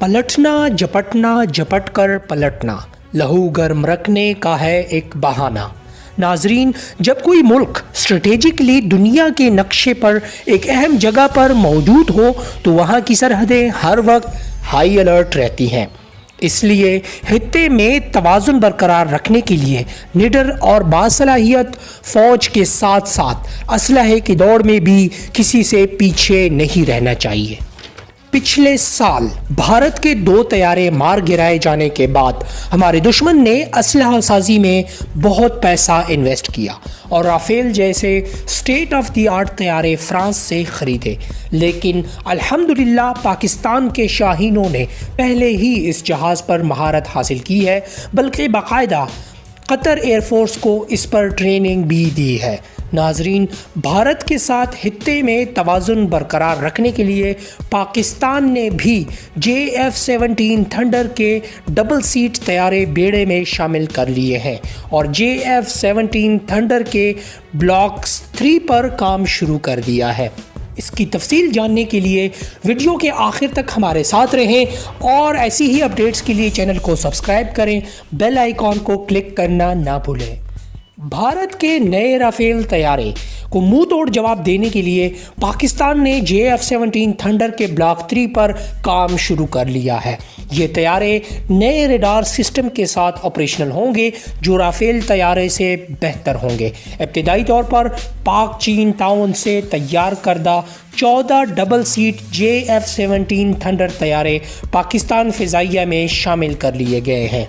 پلٹنا جپٹنا جپٹ کر پلٹنا لہو گرم رکھنے کا ہے ایک بہانہ۔ ناظرین، جب کوئی ملک اسٹریٹجکلی دنیا کے نقشے پر ایک اہم جگہ پر موجود ہو تو وہاں کی سرحدیں ہر وقت ہائی الرٹ رہتی ہیں۔ اس لیے خطے میں توازن برقرار رکھنے کے لیے نڈر اور باصلاحیت فوج کے ساتھ ساتھ اسلحے کی دوڑ میں بھی کسی سے پیچھے نہیں رہنا چاہیے۔ پچھلے سال بھارت کے 2 طیارے مار گرائے جانے کے بعد ہمارے دشمن نے اسلحہ سازی میں بہت پیسہ انویسٹ کیا اور رافیل جیسے اسٹیٹ آف دی آرٹ طیارے فرانس سے خریدے، لیکن الحمدللہ پاکستان کے شاہینوں نے پہلے ہی اس جہاز پر مہارت حاصل کی ہے، بلکہ باقاعدہ قطر ایئر فورس کو اس پر ٹریننگ بھی دی ہے۔ ناظرین، بھارت کے ساتھ خطے میں توازن برقرار رکھنے کے لیے پاکستان نے بھی JF-17 تھنڈر کے ڈبل سیٹ طیارے بیڑے میں شامل کر لیے ہیں اور JF-17 تھنڈر کے بلاکس 3 پر کام شروع کر دیا ہے۔ اس کی تفصیل جاننے کے لیے ویڈیو کے آخر تک ہمارے ساتھ رہیں اور ایسی ہی اپڈیٹس کے لیے چینل کو سبسکرائب کریں، بیل آئیکن کو کلک کرنا نہ بھولیں۔ بھارت کے نئے رافیل طیارے کو منہ توڑ جواب دینے کے لیے پاکستان نے JF-17 تھنڈر کے بلاک 3 پر کام شروع کر لیا ہے۔ یہ طیارے نئے ریڈار سسٹم کے ساتھ آپریشنل ہوں گے جو رافیل طیارے سے بہتر ہوں گے۔ ابتدائی طور پر پاک چین تعاون سے تیار کردہ 14 ڈبل سیٹ JF-17 تھنڈر طیارے پاکستان فضائیہ میں شامل کر لیے گئے ہیں،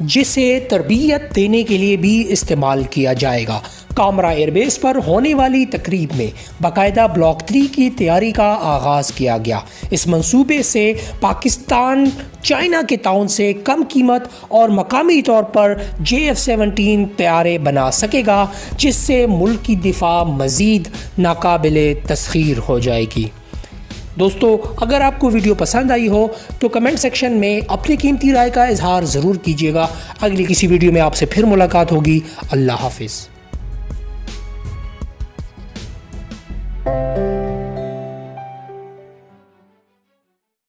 جسے تربیت دینے کے لیے بھی استعمال کیا جائے گا۔ کامرا ایئر بیس پر ہونے والی تقریب میں باقاعدہ بلاک 3 کی تیاری کا آغاز کیا گیا۔ اس منصوبے سے پاکستان چائنا کے تعاون سے کم قیمت اور مقامی طور پر JF-17 طیارے بنا سکے گا، جس سے ملک کی دفاع مزید ناقابل تسخیر ہو جائے گی۔ دوستو، اگر آپ کو ویڈیو پسند آئی ہو تو کمنٹ سیکشن میں اپنی قیمتی رائے کا اظہار ضرور کیجیے گا۔ اگلی کسی ویڈیو میں آپ سے پھر ملاقات ہوگی۔ اللہ حافظ۔